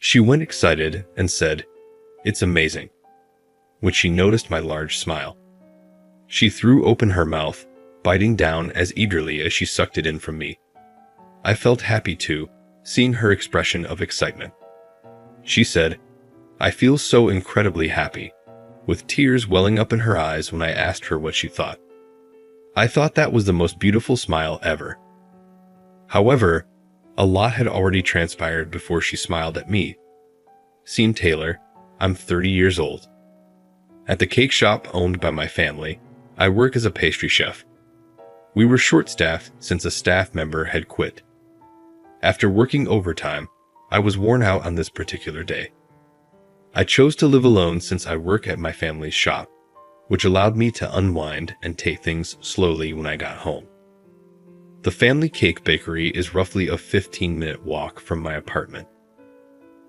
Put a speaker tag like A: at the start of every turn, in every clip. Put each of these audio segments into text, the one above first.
A: She went excited and said, "It's amazing," when she noticed my large smile. She threw open her mouth, biting down as eagerly as she sucked it in from me. I felt happy too, seeing her expression of excitement. She said, "I feel so incredibly happy," with tears welling up in her eyes when I asked her what she thought. I thought that was the most beautiful smile ever. However, a lot had already transpired before she smiled at me. Scene Taylor, I'm 30 years old. At the cake shop owned by my family, I work as a pastry chef. We were short-staffed since a staff member had quit. After working overtime, I was worn out on this particular day. I chose to live alone since I work at my family's shop, which allowed me to unwind and take things slowly when I got home. The family cake bakery is roughly a 15-minute walk from my apartment.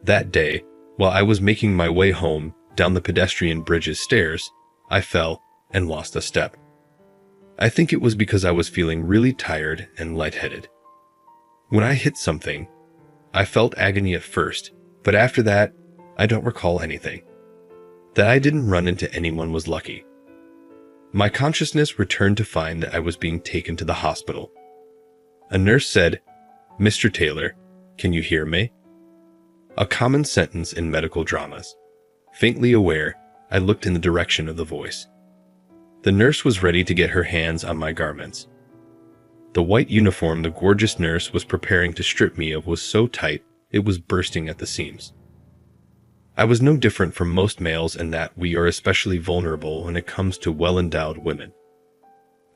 A: That day, while I was making my way home down the pedestrian bridge's stairs, I fell and lost a step. I think it was because I was feeling really tired and lightheaded. When I hit something, I felt agony at first, but after that, I don't recall anything. That I didn't run into anyone was lucky. My consciousness returned to find that I was being taken to the hospital. A nurse said, "Mr. Taylor, can you hear me?" A common sentence in medical dramas. Faintly aware, I looked in the direction of the voice. The nurse was ready to get her hands on my garments. The white uniform the gorgeous nurse was preparing to strip me of was so tight it was bursting at the seams. I was no different from most males in that we are especially vulnerable when it comes to well-endowed women.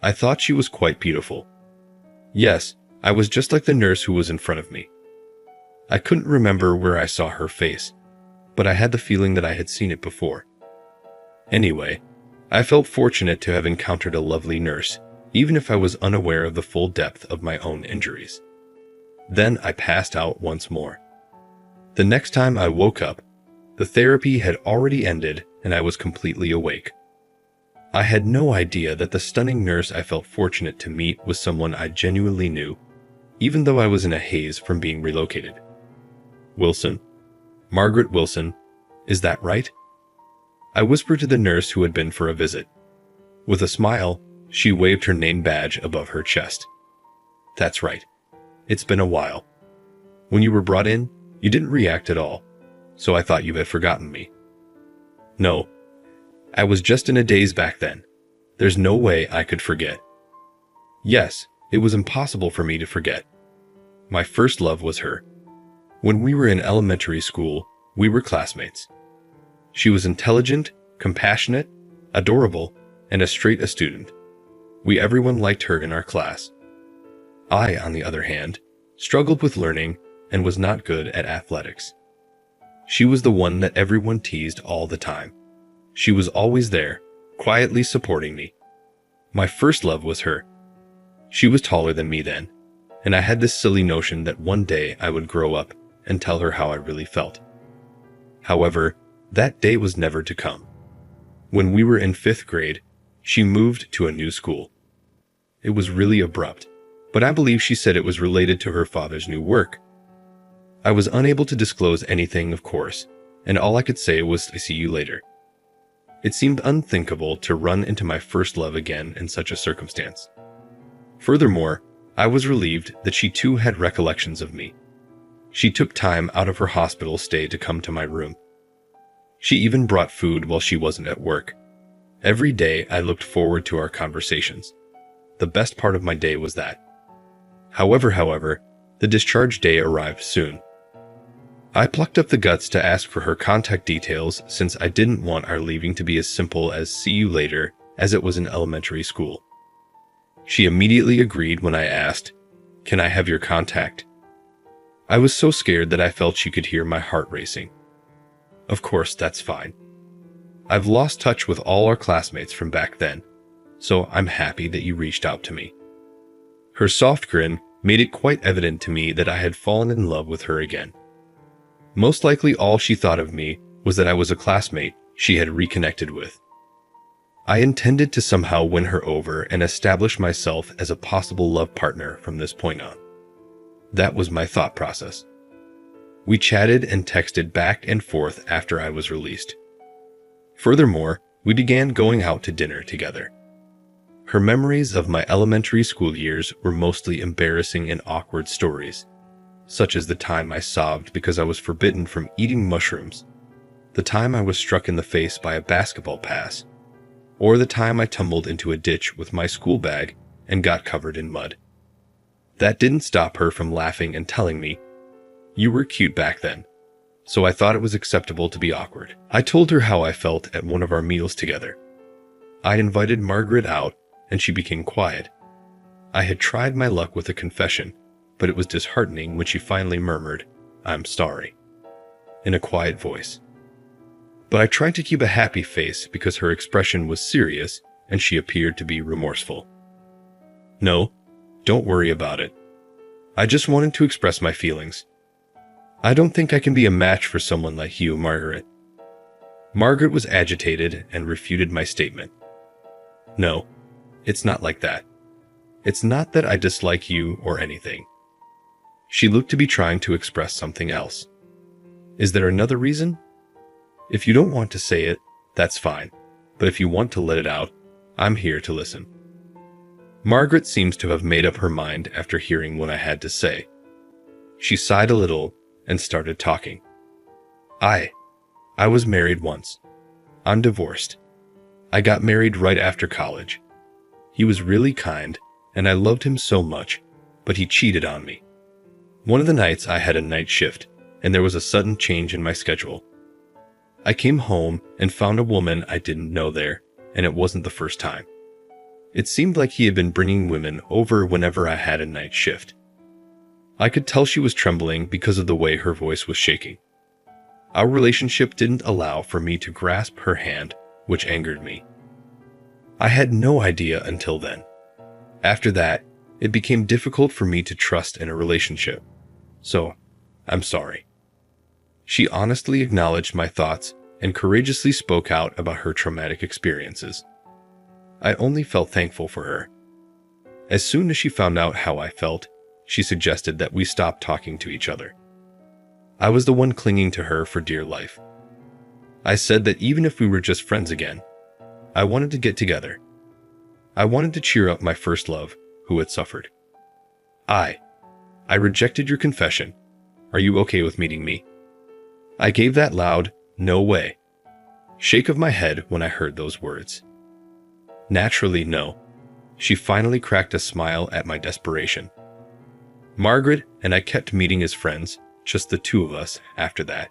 A: I thought she was quite beautiful. Yes, I was just like the nurse who was in front of me. I couldn't remember where I saw her face, but I had the feeling that I had seen it before. Anyway, I felt fortunate to have encountered a lovely nurse, even if I was unaware of the full depth of my own injuries. Then I passed out once more. The next time I woke up, the therapy had already ended and I was completely awake. I had no idea that the stunning nurse I felt fortunate to meet was someone I genuinely knew, even though I was in a haze from being relocated. "Wilson. Margaret Wilson. Is that right?" I whispered to the nurse who had been for a visit. With a smile, she waved her name badge above her chest. "That's right. It's been a while. When you were brought in, you didn't react at all, so I thought you had forgotten me." "No. I was just in a daze back then. There's no way I could forget." Yes, it was impossible for me to forget. My first love was her. When we were in elementary school, we were classmates. She was intelligent, compassionate, adorable, and as straight a student. Everyone liked her in our class. I, on the other hand, struggled with learning and was not good at athletics. She was the one that everyone teased all the time. She was always there, quietly supporting me. My first love was her. She was taller than me then, and I had this silly notion that one day I would grow up and tell her how I really felt. However, that day was never to come. When we were in 5th grade, she moved to a new school. It was really abrupt, but I believe she said it was related to her father's new work. I was unable to disclose anything, of course, and all I could say was, "I see you later." It seemed unthinkable to run into my first love again in such a circumstance. Furthermore, I was relieved that she too had recollections of me. She took time out of her hospital stay to come to my room. She even brought food while she wasn't at work. Every day I looked forward to our conversations. The best part of my day was that. However, the discharge day arrived soon. I plucked up the guts to ask for her contact details since I didn't want our leaving to be as simple as "see you later" as it was in elementary school. She immediately agreed when I asked, "Can I have your contact?" I was so scared that I felt she could hear my heart racing. "Of course, that's fine. I've lost touch with all our classmates from back then, so I'm happy that you reached out to me." Her soft grin made it quite evident to me that I had fallen in love with her again. Most likely all she thought of me was that I was a classmate she had reconnected with. I intended to somehow win her over and establish myself as a possible love partner from this point on. That was my thought process. We chatted and texted back and forth after I was released. Furthermore, we began going out to dinner together. Her memories of my elementary school years were mostly embarrassing and awkward stories, such as the time I sobbed because I was forbidden from eating mushrooms, the time I was struck in the face by a basketball pass, or the time I tumbled into a ditch with my school bag and got covered in mud. That didn't stop her from laughing and telling me, "You were cute back then," so I thought it was acceptable to be awkward. I told her how I felt at one of our meals together. I invited Margaret out, and she became quiet. I had tried my luck with a confession, but it was disheartening when she finally murmured, "I'm sorry," in a quiet voice. But I tried to keep a happy face because her expression was serious and she appeared to be remorseful. "No, don't worry about it. I just wanted to express my feelings. I don't think I can be a match for someone like you, Margaret." Margaret was agitated and refuted my statement. "No, it's not like that. It's not that I dislike you or anything." She looked to be trying to express something else. "Is there another reason? If you don't want to say it, that's fine, but if you want to let it out, I'm here to listen." Margaret seems to have made up her mind after hearing what I had to say. She sighed a little and started talking. I was married once. I'm divorced. I got married right after college. He was really kind, and I loved him so much, but he cheated on me. One of the nights I had a night shift, and there was a sudden change in my schedule. I came home and found a woman I didn't know there, and it wasn't the first time. It seemed like he had been bringing women over whenever I had a night shift. I could tell she was trembling because of the way her voice was shaking. Our relationship didn't allow for me to grasp her hand, which angered me. I had no idea until then. After that, it became difficult for me to trust in a relationship. So, I'm sorry. She honestly acknowledged my thoughts and courageously spoke out about her traumatic experiences. I only felt thankful for her. As soon as she found out how I felt, she suggested that we stop talking to each other. I was the one clinging to her for dear life. I said that even if we were just friends again, I wanted to get together. I wanted to cheer up my first love, who had suffered. I rejected your confession. Are you okay with meeting me? I gave that loud, "No way," shake of my head when I heard those words. Naturally, no. She finally cracked a smile at my desperation. Margaret and I kept meeting as friends, just the two of us, after that.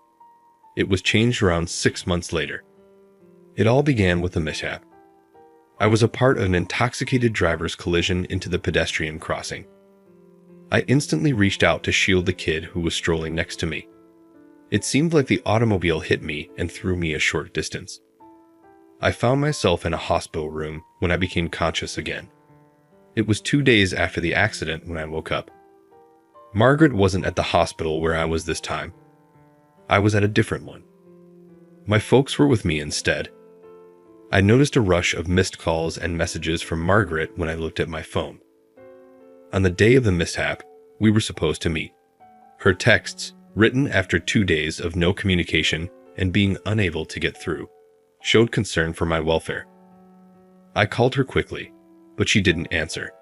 A: It was changed around 6 months later. It all began with a mishap. I was a part of an intoxicated driver's collision into the pedestrian crossing. I instantly reached out to shield the kid who was strolling next to me. It seemed like the automobile hit me and threw me a short distance. I found myself in a hospital room when I became conscious again. It was 2 days after the accident when I woke up. Margaret wasn't at the hospital where I was this time. I was at a different one. My folks were with me instead. I noticed a rush of missed calls and messages from Margaret when I looked at my phone. On the day of the mishap, we were supposed to meet. Her texts, written after 2 days of no communication and being unable to get through, showed concern for my welfare. I called her quickly, but she didn't answer.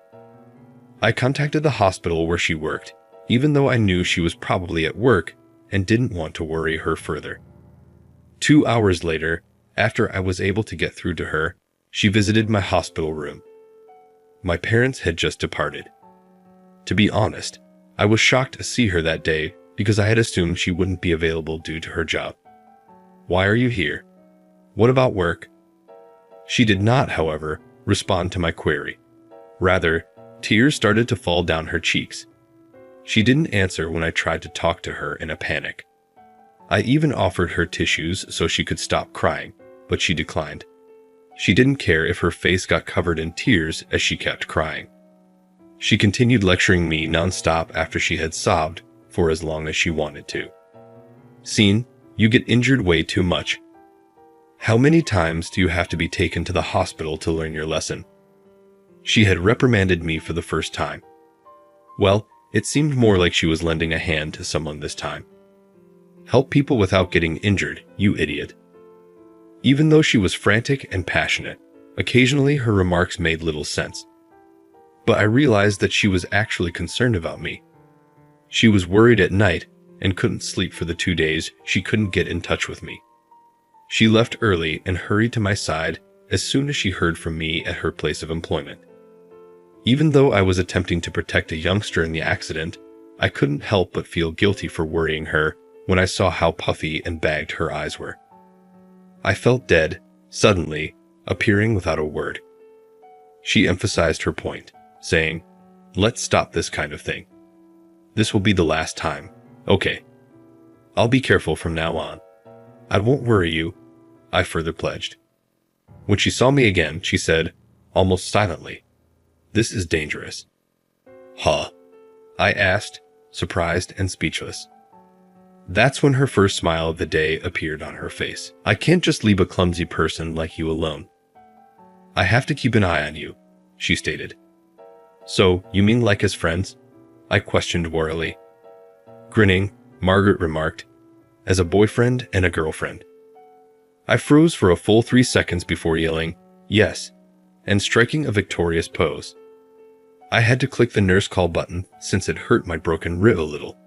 A: I contacted the hospital where she worked, even though I knew she was probably at work and didn't want to worry her further. 2 hours later, after I was able to get through to her, she visited my hospital room. My parents had just departed. To be honest, I was shocked to see her that day because I had assumed she wouldn't be available due to her job. "Why are you here? What about work?" She did not, however, respond to my query. Rather, tears started to fall down her cheeks. She didn't answer when I tried to talk to her in a panic. I even offered her tissues so she could stop crying, but she declined. She didn't care if her face got covered in tears as she kept crying. She continued lecturing me nonstop after she had sobbed for as long as she wanted to. "Scene, you get injured way too much. How many times do you have to be taken to the hospital to learn your lesson?" She had reprimanded me for the first time. Well, it seemed more like she was lending a hand to someone this time. Help people without getting injured, you idiot. Even though she was frantic and passionate, occasionally her remarks made little sense. But I realized that she was actually concerned about me. She was worried at night and couldn't sleep for the 2 days she couldn't get in touch with me. She left early and hurried to my side as soon as she heard from me at her place of employment. Even though I was attempting to protect a youngster in the accident, I couldn't help but feel guilty for worrying her when I saw how puffy and bagged her eyes were. I felt dead, suddenly, appearing without a word. She emphasized her point, saying, "Let's stop this kind of thing. This will be the last time, okay? I'll be careful from now on. I won't worry you," I further pledged. When she saw me again, she said, almost silently, "This is dangerous." "Huh?" I asked, surprised and speechless. That's when her first smile of the day appeared on her face. "I can't just leave a clumsy person like you alone. I have to keep an eye on you," she stated. "So, you mean like as friends?" I questioned warily. Grinning, Margaret remarked, "As a boyfriend and a girlfriend." I froze for a full 3 seconds before yelling, "Yes," and striking a victorious pose. I had to click the nurse call button since it hurt my broken rib a little,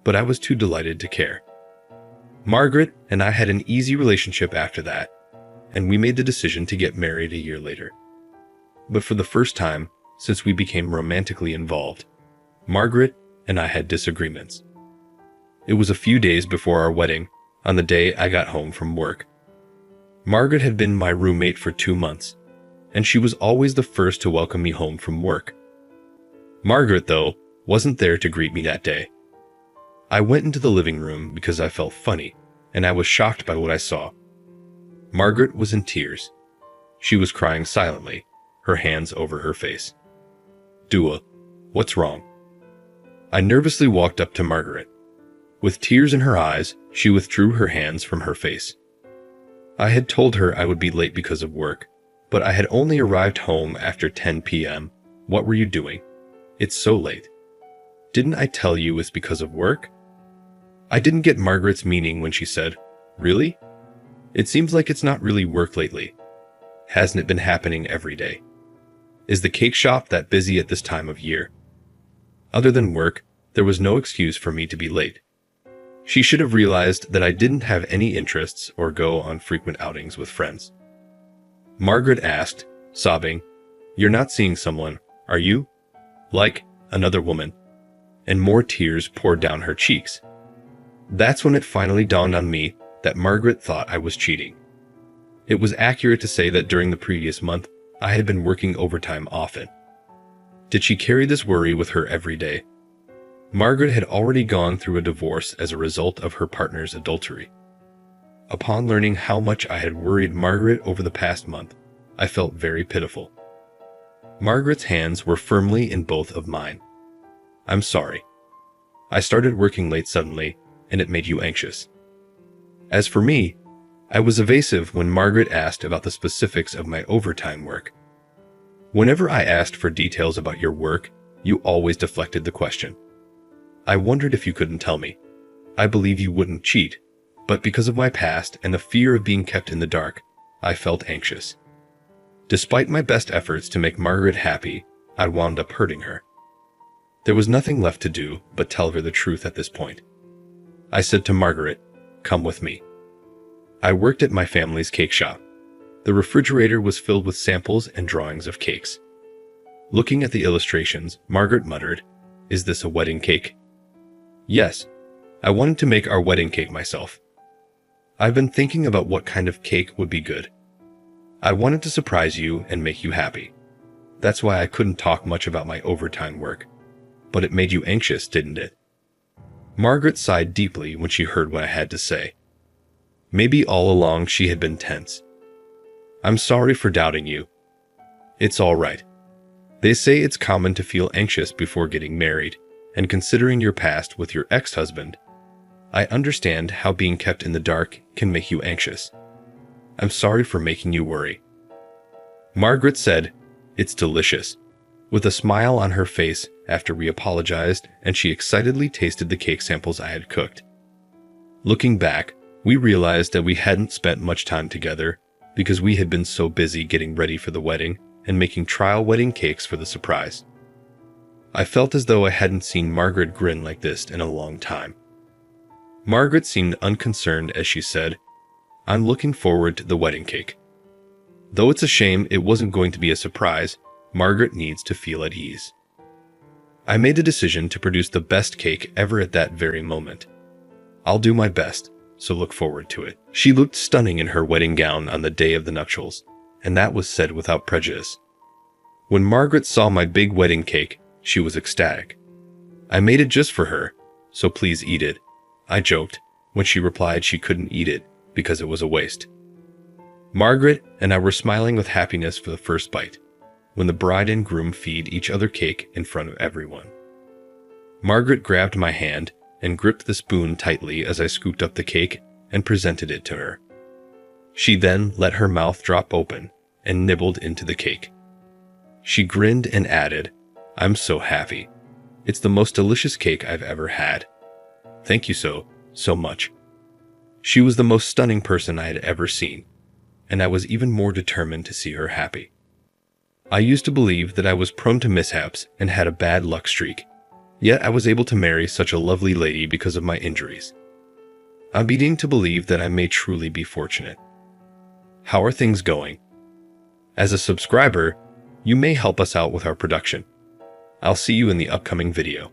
A: but I was too delighted to care. Margaret and I had an easy relationship after that, and we made the decision to get married a year later. But for the first time since we became romantically involved, Margaret and I had disagreements. It was a few days before our wedding, on the day I got home from work. Margaret had been my roommate for 2 months, and she was always the first to welcome me home from work. Margaret, though, wasn't there to greet me that day. I went into the living room because I felt funny, and I was shocked by what I saw. Margaret was in tears. She was crying silently, her hands over her face. "Dua, what's wrong?" I nervously walked up to Margaret. With tears in her eyes, she withdrew her hands from her face. I had told her I would be late because of work, but I had only arrived home after 10 p.m. "What were you doing? It's so late." "Didn't I tell you it's because of work?" I didn't get Margaret's meaning when she said, "Really? It seems like it's not really work lately. Hasn't it been happening every day? Is the cake shop that busy at this time of year?" Other than work, there was no excuse for me to be late. She should have realized that I didn't have any interests or go on frequent outings with friends. Margaret asked, sobbing, "You're not seeing someone, are you? Like another woman?" And more tears poured down her cheeks. That's when it finally dawned on me that Margaret thought I was cheating. It was accurate to say that during the previous month, I had been working overtime often. Did she carry this worry with her every day? Margaret had already gone through a divorce as a result of her partner's adultery. Upon learning how much I had worried Margaret over the past month, I felt very pitiful. Margaret's hands were firmly in both of mine. "I'm sorry. I started working late suddenly, and it made you anxious." As for me, I was evasive when Margaret asked about the specifics of my overtime work. Whenever I asked for details about your work, you always deflected the question. I wondered if you couldn't tell me. I believe you wouldn't cheat, but because of my past and the fear of being kept in the dark, I felt anxious. Despite my best efforts to make Margaret happy, I wound up hurting her. There was nothing left to do but tell her the truth at this point. I said to Margaret, "Come with me." I worked at my family's cake shop. The refrigerator was filled with samples and drawings of cakes. Looking at the illustrations, Margaret muttered, "Is this a wedding cake?" Yes, I wanted to make our wedding cake myself. I've been thinking about what kind of cake would be good. I wanted to surprise you and make you happy. That's why I couldn't talk much about my overtime work. But it made you anxious, didn't it? Margaret sighed deeply when she heard what I had to say. Maybe all along she had been tense. "I'm sorry for doubting you. It's all right. They say it's common to feel anxious before getting married, and considering your past with your ex-husband, I understand how being kept in the dark can make you anxious. I'm sorry for making you worry." Margaret said, "It's delicious," with a smile on her face after we apologized and she excitedly tasted the cake samples I had cooked. Looking back, we realized that we hadn't spent much time together because we had been so busy getting ready for the wedding and making trial wedding cakes for the surprise. I felt as though I hadn't seen Margaret grin like this in a long time. Margaret seemed unconcerned as she said, "I'm looking forward to the wedding cake." Though it's a shame it wasn't going to be a surprise, Margaret needs to feel at ease. I made a decision to produce the best cake ever at that very moment. I'll do my best, so look forward to it. She looked stunning in her wedding gown on the day of the nuptials, and that was said without prejudice. When Margaret saw my big wedding cake, she was ecstatic. "I made it just for her, so please eat it," I joked, when she replied she couldn't eat it because it was a waste. Margaret and I were smiling with happiness for the first bite, when the bride and groom feed each other cake in front of everyone. Margaret grabbed my hand and gripped the spoon tightly as I scooped up the cake and presented it to her. She then let her mouth drop open and nibbled into the cake. She grinned and added, "I'm so happy. It's the most delicious cake I've ever had. Thank you so much." She was the most stunning person I had ever seen, and I was even more determined to see her happy. I used to believe that I was prone to mishaps and had a bad luck streak, yet I was able to marry such a lovely lady because of my injuries. I'm beginning to believe that I may truly be fortunate. How are things going? As a subscriber, you may help us out with our production. I'll see you in the upcoming video.